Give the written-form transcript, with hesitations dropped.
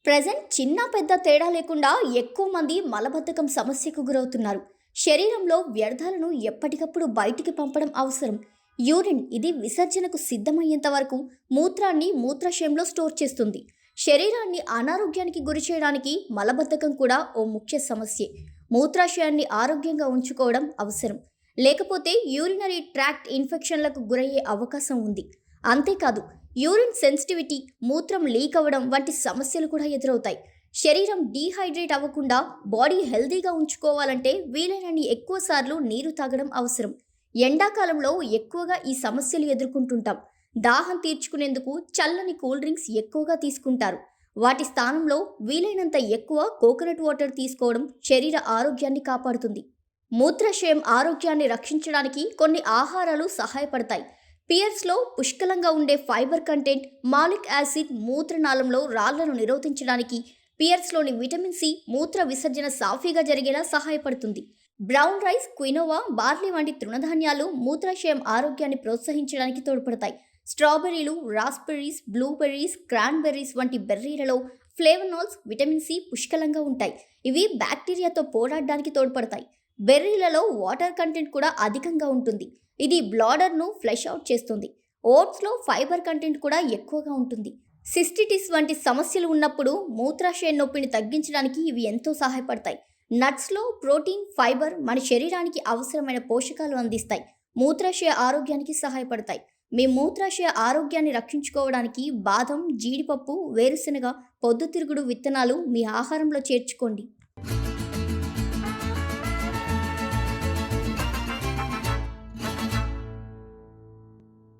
Present చిన్న పెద్ద తేడా లేకుండా ఎక్కువ మంది మలబద్ధకం సమస్యకు గురవుతున్నారు. శరీరంలో వ్యర్థాలను ఎప్పటికప్పుడు బయటికి పంపడం అవసరం. యూరిన్ ఇది విసర్జనకు సిద్ధమయ్యేంత వరకు మూత్రాన్ని మూత్రాశయంలో స్టోర్ చేస్తుంది. శరీరాన్ని అనారోగ్యానికి గురి చేయడానికి మలబద్ధకం కూడా ఓ ముఖ్య సమస్యే. మూత్రాశయాన్ని ఆరోగ్యంగా ఉంచుకోవడం అవసరం. లేకపోతే యూరినరీ ట్రాక్ట్ ఇన్ఫెక్షన్లకు గురయ్యే అవకాశం ఉంది. అంతేకాదు, యూరిన్ సెన్సిటివిటీ, మూత్రం లీక్ అవ్వడం వంటి సమస్యలు కూడా ఎదురవుతాయి. శరీరం డీహైడ్రేట్ అవ్వకుండా బాడీ హెల్తీగా ఉంచుకోవాలంటే వీలైనన్ని ఎక్కువ సార్లు నీరు తాగడం అవసరం. ఎండాకాలంలో ఎక్కువగా ఈ సమస్యలు ఎదుర్కొంటుంటాం. దాహం తీర్చుకునేందుకు చల్లని కూల్ డ్రింక్స్ ఎక్కువగా తీసుకుంటారు. వాటి స్థానంలో వీలైనంత ఎక్కువ కోకోనట్ వాటర్ తీసుకోవడం శరీర ఆరోగ్యాన్ని కాపాడుతుంది. మూత్రాశయం ఆరోగ్యాన్ని రక్షించడానికి కొన్ని ఆహారాలు సహాయపడతాయి. పియర్స్లో పుష్కలంగా ఉండే ఫైబర్ కంటెంట్, మాలిక్ యాసిడ్ మూత్రనాళంలో రాళ్లను నిరోధించడానికి, పియర్స్లోని విటమిన్ సి మూత్ర విసర్జన సాఫీగా జరిగేలా సహాయపడుతుంది. బ్రౌన్ రైస్, క్వినోవా, బార్లీ వంటి తృణధాన్యాలు మూత్రాశయం ఆరోగ్యాన్ని ప్రోత్సహించడానికి తోడ్పడతాయి. స్ట్రాబెర్రీలు, రాస్బెర్రీస్, బ్లూబెర్రీస్, క్రాన్బెర్రీస్ వంటి బెర్రీలలో ఫ్లేవనాల్స్, విటమిన్ సి పుష్కలంగా ఉంటాయి. ఇవి బ్యాక్టీరియాతో పోరాడడానికి తోడ్పడతాయి. బెర్రీలలో వాటర్ కంటెంట్ కూడా అధికంగా ఉంటుంది. ఇది బ్లాడర్ను ఫ్లష్ అవుట్ చేస్తుంది. ఓట్స్లో ఫైబర్ కంటెంట్ కూడా ఎక్కువగా ఉంటుంది. సిస్టిటిస్ వంటి సమస్యలు ఉన్నప్పుడు మూత్రాశయ నొప్పిని తగ్గించడానికి ఇవి ఎంతో సహాయపడతాయి. నట్స్లో ప్రోటీన్, ఫైబర్ మన శరీరానికి అవసరమైన పోషకాలు అందిస్తాయి. మూత్రాశయ ఆరోగ్యానికి సహాయపడతాయి. మీ మూత్రాశయ ఆరోగ్యాన్ని రక్షించుకోవడానికి బాదం, జీడిపప్పు, వేరుశెనగ, పొద్దుతిరుగుడు విత్తనాలు మీ ఆహారంలో చేర్చుకోండి.